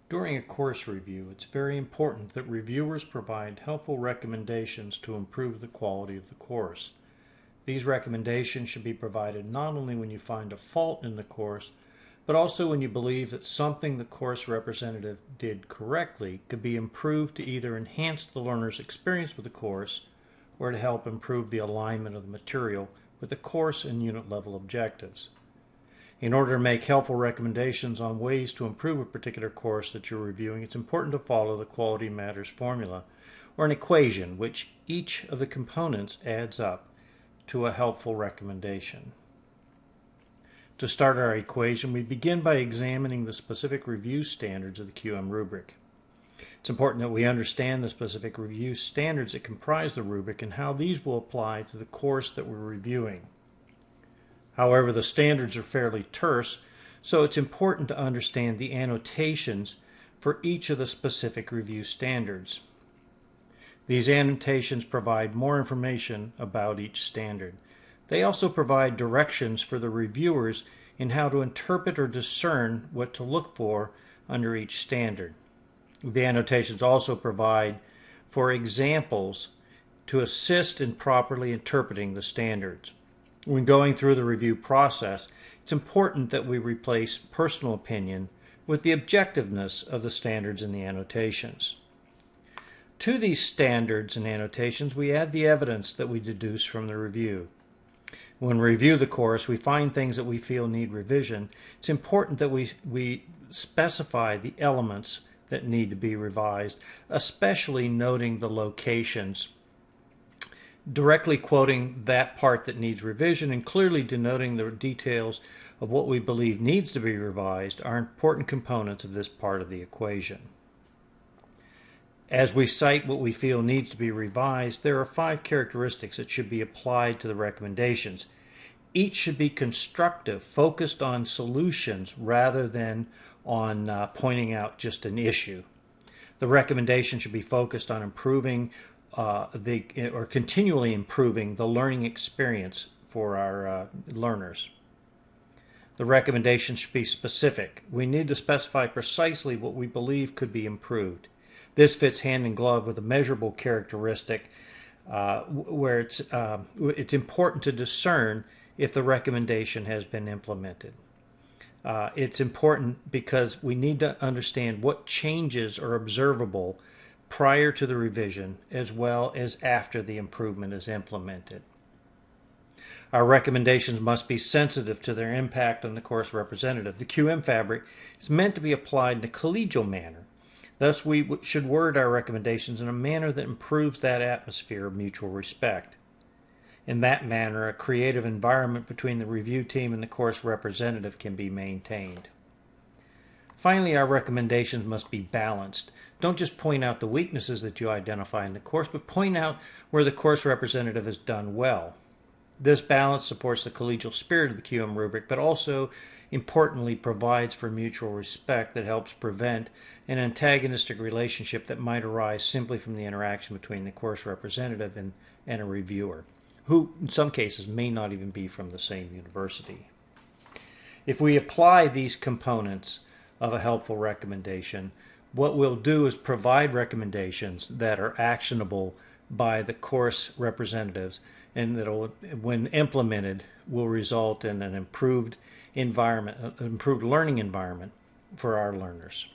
During a course review, it's very important that reviewers provide helpful recommendations to improve the quality of the course. These recommendations should be provided not only when you find a fault in the course, but also when you believe that something the course representative did correctly could be improved to either enhance the learner's experience with the course or to help improve the alignment of the material with the course and unit level objectives. In order to make helpful recommendations on ways to improve a particular course that you're reviewing, it's important to follow the Quality Matters formula, or an equation which each of the components adds up to a helpful recommendation. To start our equation, we begin by examining the specific review standards of the QM rubric. It's important that we understand the specific review standards that comprise the rubric and how these will apply to the course that we're reviewing. However, the standards are fairly terse, so it's important to understand the annotations for each of the specific review standards. These annotations provide more information about each standard. They also provide directions for the reviewers in how to interpret or discern what to look for under each standard. The annotations also provide for examples to assist in properly interpreting the standards. When going through the review process, it's important that we replace personal opinion with the objectiveness of the standards and the annotations. To these standards and annotations, we add the evidence that we deduce from the review. When we review the course, we find things that we feel need revision. It's important that we specify the elements that need to be revised, especially noting the locations, directly quoting that part that needs revision and clearly denoting the details of what we believe needs to be revised are important components of this part of the equation. As we cite what we feel needs to be revised, there are 5 characteristics that should be applied to the recommendations. Each should be constructive, focused on solutions rather than on pointing out just an issue. The recommendation should be focused on improving or continually improving the learning experience for our learners. The recommendation should be specific. We need to specify precisely what we believe could be improved. This fits hand in glove with a measurable characteristic where it's important to discern if the recommendation has been implemented. It's important because we need to understand what changes are observable prior to the revision as well as after the improvement is implemented. Our recommendations must be sensitive to their impact on the course representative. The QM fabric is meant to be applied in a collegial manner. Thus, we should word our recommendations in a manner that improves that atmosphere of mutual respect. In that manner, a creative environment between the review team and the course representative can be maintained. Finally, our recommendations must be balanced. Don't just point out the weaknesses that you identify in the course, but point out where the course representative has done well. This balance supports the collegial spirit of the QM rubric, but also importantly provides for mutual respect that helps prevent an antagonistic relationship that might arise simply from the interaction between the course representative and a reviewer, who in some cases may not even be from the same university. If we apply these components of a helpful recommendation, what we'll do is provide recommendations that are actionable by the course representatives and that when implemented will result in an improved environment, improved learning environment for our learners.